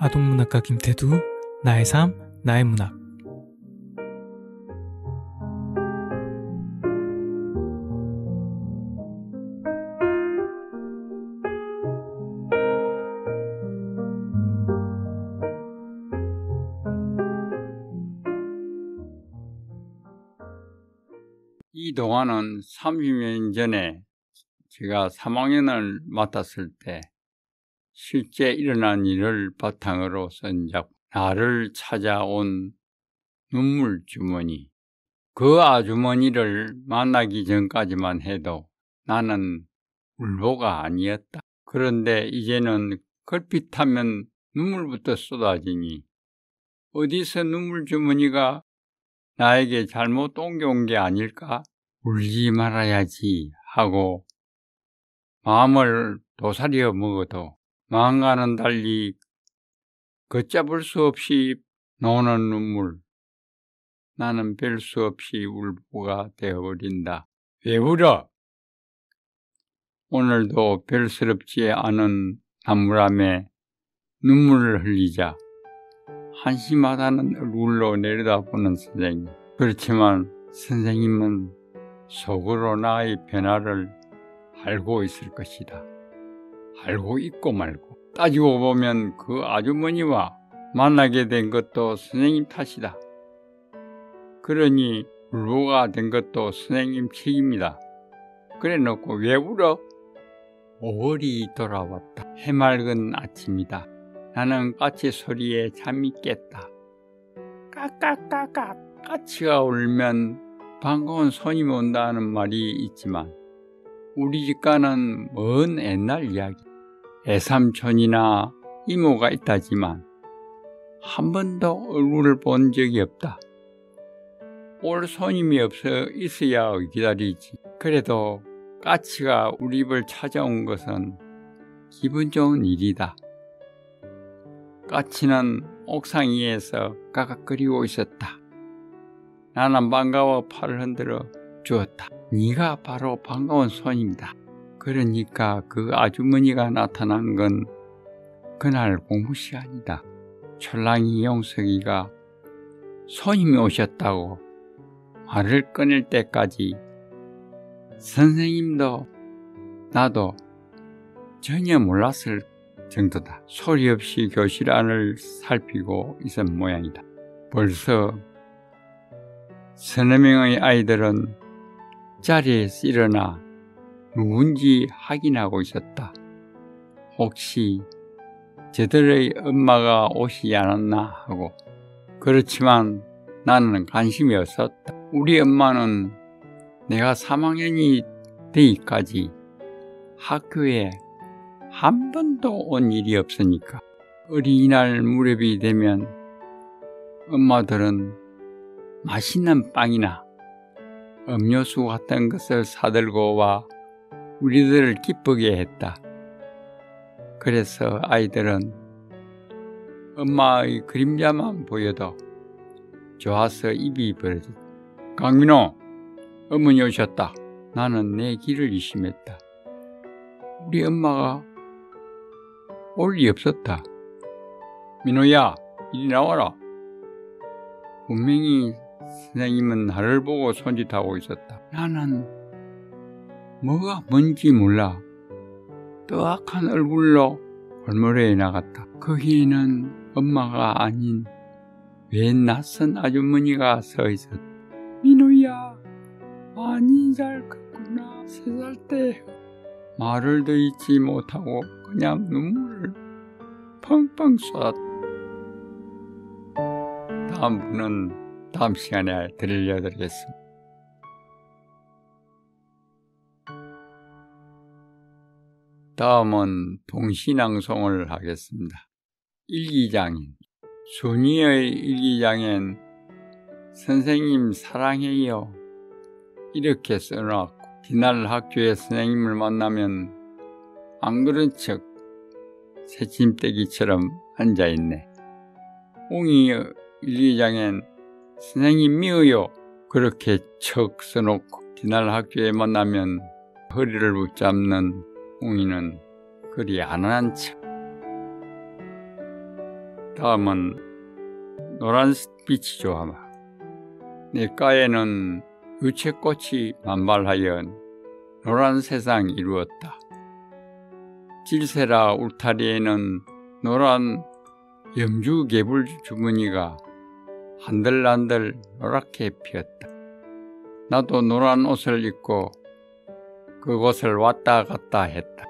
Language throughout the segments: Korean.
아동문학가 김태두, 나의 삶, 나의 문학. 이 동화는 30년 전에 제가 3학년을 맡았을 때 실제 일어난 일을 바탕으로 쓴 작품, 나를 찾아온 눈물주머니. 그 아주머니를 만나기 전까지만 해도 나는 울보가 아니었다. 그런데 이제는 걸핏하면 눈물부터 쏟아지니 어디서 눈물주머니가 나에게 잘못 옮겨온 게 아닐까? 울지 말아야지 하고 마음을 도사리어 먹어도 마음과는 달리 걷잡을 수 없이 노는 눈물. 나는 별 수 없이 울보가 되어버린다. 왜 울어? 오늘도 별스럽지 않은 나무람에 눈물을 흘리자 한심하다는 얼굴로 내려다보는 선생님. 그렇지만 선생님은 속으로 나의 변화를 알고 있을 것이다. 알고 있고 말고. 따지고 보면 그 아주머니와 만나게 된 것도 선생님 탓이다. 그러니 울보가 된 것도 선생님 책임이다. 그래 놓고 왜 울어? 5월이 돌아왔다. 해맑은 아침이다. 나는 까치 소리에 잠이 깼다. 까까까까. 까치가 울면 반가운 손님이 온다는 말이 있지만 우리 집과는 먼 옛날 이야기. 애삼촌이나 이모가 있다지만 한 번도 얼굴을 본 적이 없다. 올 손님이 없어 있어야 기다리지. 그래도 까치가 우리 집을 찾아온 것은 기분 좋은 일이다. 까치는 옥상 위에서 까깍거리고 있었다. 나는 반가워 팔을 흔들어 주었다. 네가 바로 반가운 손님이다. 그러니까 그 아주머니가 나타난 건 그날 공부 시간이다. 철랑이 용석이가 손님이 오셨다고 말을 꺼낼 때까지 선생님도 나도 전혀 몰랐을 정도다. 소리 없이 교실 안을 살피고 있은 모양이다. 벌써 서너 명의 아이들은 자리에서 일어나 누군지 확인하고 있었다. 혹시 저들의 엄마가 오시지 않았나 하고. 그렇지만 나는 관심이 없었다. 우리 엄마는 내가 3학년이 되기까지 학교에 한 번도 온 일이 없으니까. 어린이날 무렵이 되면 엄마들은 맛있는 빵이나 음료수 같은 것을 사들고 와 우리들을 기쁘게 했다. 그래서 아이들은 엄마의 그림자만 보여도 좋아서 입이 벌어졌다. 강민호, 어머니 오셨다. 나는 내 귀를 의심했다. 우리 엄마가 올 리 없었다. 민호야, 이리 나와라. 분명히 선생님은 나를 보고 손짓하고 있었다. 나는 뭐가 뭔지 몰라 뜨악한 얼굴로 골모래에 나갔다. 거기에는 엄마가 아닌 웬 낯선 아주머니가 서 있었다. 민호야, 많이 잘 컸구나. 3살 때. 말을 더 잊지 못하고 그냥 눈물을 펑펑 쏟았다. 다음 분은 다음 시간에 들려드리겠습니다. 다음은 동시낭송을 하겠습니다. 일기장인. 순이의 일기장엔 선생님 사랑해요 이렇게 써놓았고, 디날 학교에 선생님을 만나면 안 그런 척 새침대기처럼 앉아있네. 웅이 일기장엔 선생님 미워요 그렇게 척 써놓고, 디날 학교에 만나면 허리를 붙잡는 웅이는 그리 안 한 척. 다음은 노란빛이 좋아. 냇가에는 유채꽃이 만발하여 노란 세상이 이루었다. 질세라 울타리에는 노란 염주 개불 주머니가 한들한들 노랗게 피었다. 나도 노란 옷을 입고 그곳을 왔다 갔다 했다.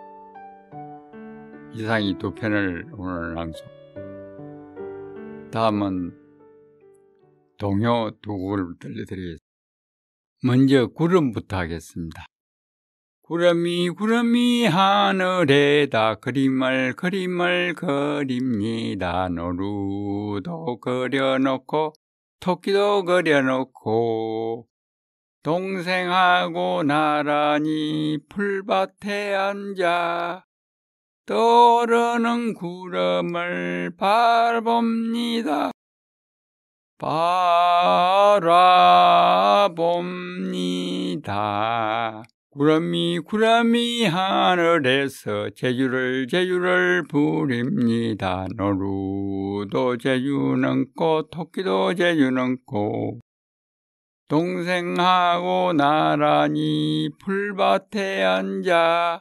이상이 두 편을 오늘 낭송. 다음은 동요 두 곡을 들려드리겠습니다. 먼저 구름부터 하겠습니다. 구름이 하늘에다 그림을 그립니다. 노루도 그려놓고 토끼도 그려놓고 동생하고 나란히 풀밭에 앉아 떠오르는 구름을 바라봅니다. 구름이 하늘에서 제주를 부립니다. 노루도 제주는 꽃, 토끼도 제주는 꽃. 동생하고 나란히 풀밭에 앉아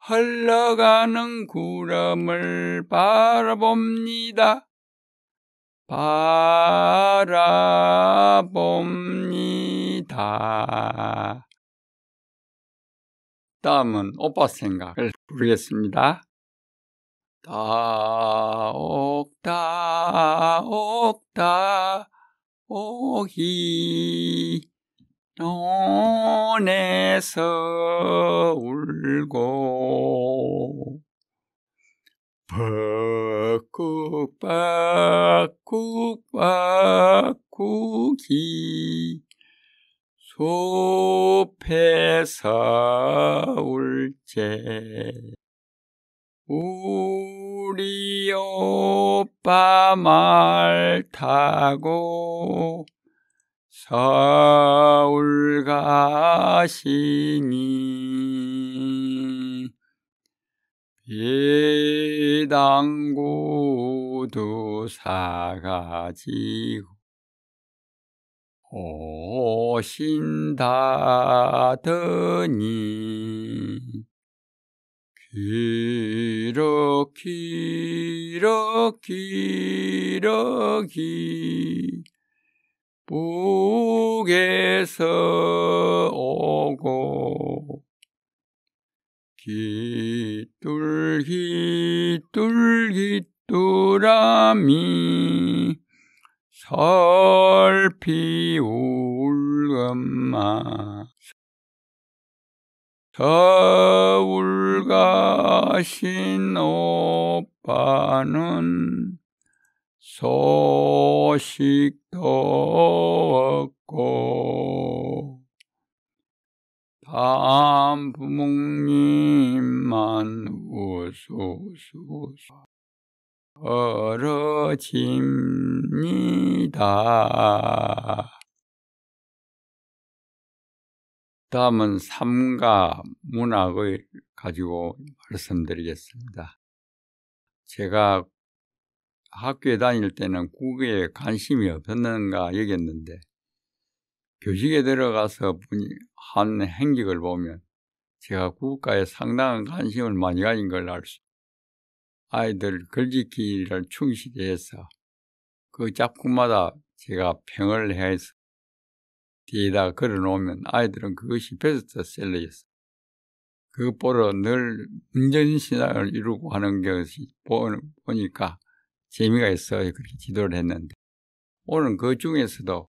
흘러가는 구름을 바라봅니다. 다음은 오빠 생각을 부르겠습니다. 다옥다 오히 논에서 울고 벅국이 숲에서 울제 우리 오빠 말 타고 서울 가시니 비단구두 사가지고 오신다더니 기러기 북에서 오고 기뚤기뚤기뚤함이 설피 울금마 서울 가신 오빠는 소식도 없고 다음 부모님만 우수수 벌어집니다. 다음은 삶과 문학을 가지고 말씀드리겠습니다. 제가 학교에 다닐 때는 국어에 관심이 없었는가 여겼는데 교직에 들어가서 한 행적을 보면 제가 국어에 상당한 관심을 많이 가진 걸 알 수 있어요. 아이들 글짓기를 충실히 해서 그 작품마다 제가 평을 해서 뒤에다 걸어놓으면 아이들은 그것이 베스트셀러였어요. 그것 보러 늘 문전신앙을 이루고 하는 것이 보니까 재미가 있어요. 그렇게 지도를 했는데 오늘 그 중에서도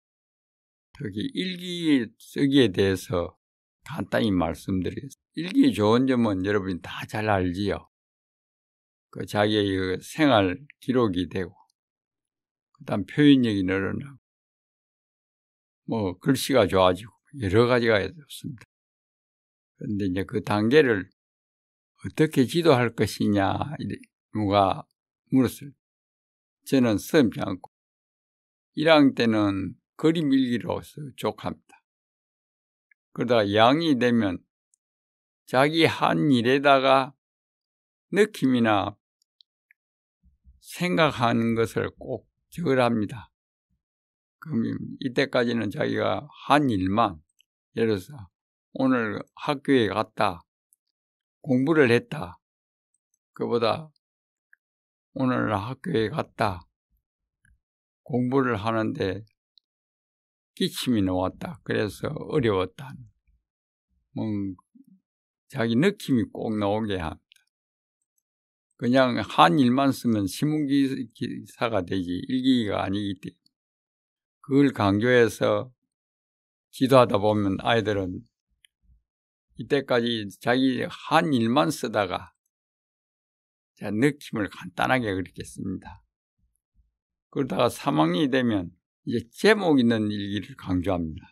특히 일기 쓰기에 대해서 간단히 말씀드리겠습니다. 일기 좋은 점은 여러분이 다 잘 알지요. 그 자기의 그 생활 기록이 되고 그다음 표현력이 늘어나고 글씨가 좋아지고 여러 가지가 좋습니다. 그런데 이제 그 단계를 어떻게 지도할 것이냐 누가 물었을 때 저는 쓰지 않고 1학년 때는 그림 일기로서 족합니다. 그러다가 2학년이 되면 자기 한 일에다가 느낌이나 생각하는 것을 꼭 적으랍니다. 그럼 이때까지는 자기가 한 일만, 예를 들어서 오늘 학교에 갔다, 공부를 했다, 그보다 오늘 학교에 갔다, 공부를 하는데 기침이 나왔다, 그래서 어려웠다, 뭐 자기 느낌이 꼭 나오게 합니다. 그냥 한 일만 쓰면 신문기사가 되지 일기가 아니기 때문에 그걸 강조해서 지도하다 보면 아이들은 이때까지 자기 한 일만 쓰다가 느낌을 간단하게 그렇게 씁니다. 그러다가 3학년이 되면 이제 제목 있는 일기를 강조합니다.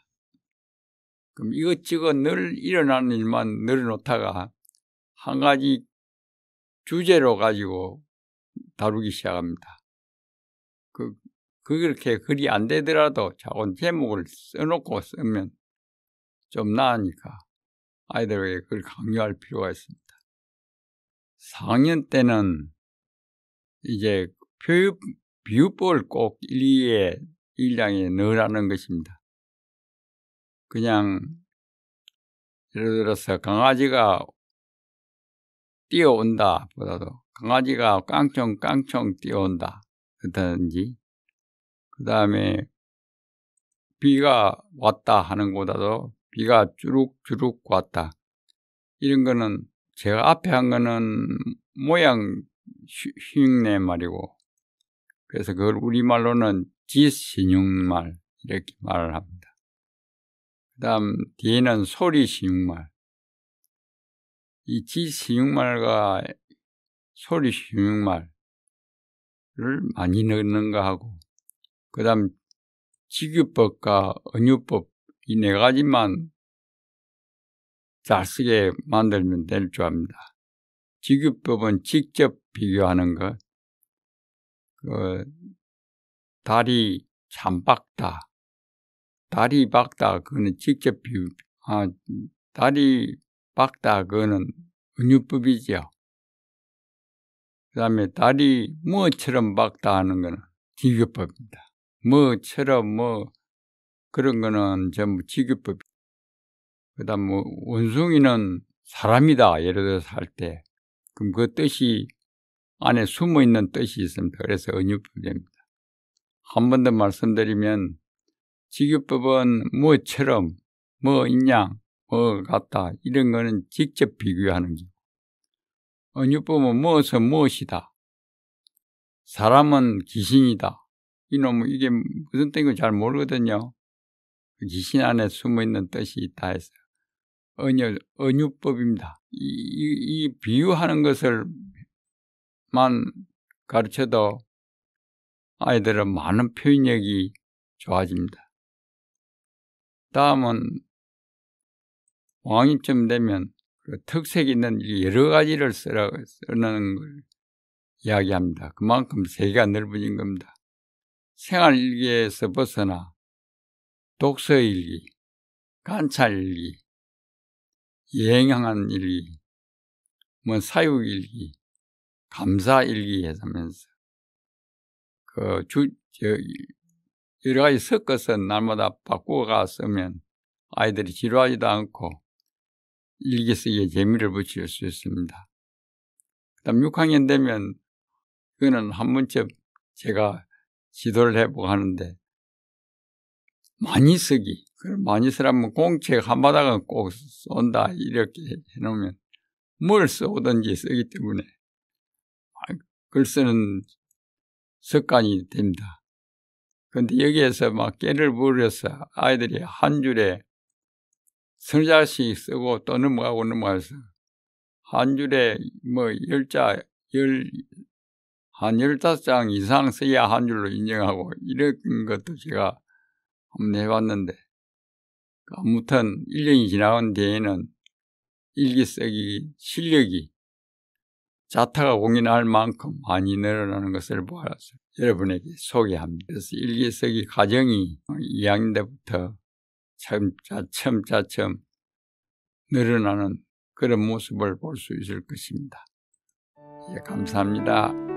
그럼 이것저것 늘 일어나는 일만 늘어놓다가 한 가지 주제로 가지고 다루기 시작합니다. 그렇게 글이 안 되더라도 작은 제목을 써놓고 쓰면 좀 나으니까 아이들에게 그걸 강요할 필요가 있습니다. 4학년 때는 이제 비유법을 꼭 일기에 넣으라는 것입니다. 그냥 예를 들어서 강아지가 뛰어온다 보다도 강아지가 깡총깡총 뛰어온다 그렇다든지, 그 다음에 비가 왔다 하는 것보다도 비가 주룩주룩 왔다, 이런 거는 제가 앞에 한 거는 모양 흉내 말이고, 그래서 그걸 우리말로는 지신용말 이렇게 말을 합니다. 그 다음 뒤에는 소리신용말, 이 지신용말과 소리신용말을 많이 넣는 거 하고, 그 다음 직유법과 은유법 이 네 가지만 잘 쓰게 만들면 될 줄 압니다. 직유법은 직접 비교하는 것, 다리 참 박다, 다리 박다 그거는 직접 비유, 다리 박다 그거는 은유법이죠. 그 다음에 다리 뭐처럼 박다 하는 거는 직유법입니다. 뭐처럼 그런 거는 전부 직유법. 그 다음 원숭이는 사람이다 예를 들어서 할 때, 그럼 그 뜻이 안에 숨어있는 뜻이 있습니다. 그래서 은유법입니다. 한 번 더 말씀드리면 직유법은 뭐처럼, 뭐 있냐, 뭐 같다 이런 거는 직접 비교하는 거고, 은유법은 무엇은 무엇이다, 사람은 귀신이다, 이놈은 이게 무슨 뜻인지 잘 모르거든요. 귀신 안에 숨어있는 뜻이 있다 해서 은유법입니다. 이 비유하는 것을만 가르쳐도 아이들은 많은 표현력이 좋아집니다. 다음은 5학년쯤 되면 그 특색 있는 여러 가지를 쓰는 걸 이야기합니다. 그만큼 세계가 넓어진 겁니다. 생활일기에서 벗어나 독서일기, 관찰일기, 여행한 일기, 사육일기, 감사일기 하면서 여러 가지 섞어서 날마다 바꾸어가 쓰면 아이들이 지루하지도 않고 일기 쓰기에 재미를 붙일 수 있습니다. 그 다음 6학년 되면 그거는 한 번쯤 제가 지도를 해보고 하는데, 많이 쓰기, 많이 쓰라면 공책 한바닥은 꼭 쏜다 이렇게 해놓으면 뭘 써오든지 쓰기 때문에 글 쓰는 습관이 됩니다. 그런데 여기에서 막 깨를 부려서 아이들이 한 줄에 서너 자씩 쓰고 또 넘어가서 한 줄에 한 15장 이상 써야 한 줄로 인정하고 이런 것도 제가 한번 해봤는데, 아무튼 1년이 지나간 뒤에는 일기 쓰기 실력이 자타가 공인할 만큼 많이 늘어나는 것을 보아서 여러분에게 소개합니다. 그래서 일기 쓰기 과정이 2학년 때부터 차츰 늘어나는 그런 모습을 볼 수 있을 것입니다. 예, 감사합니다.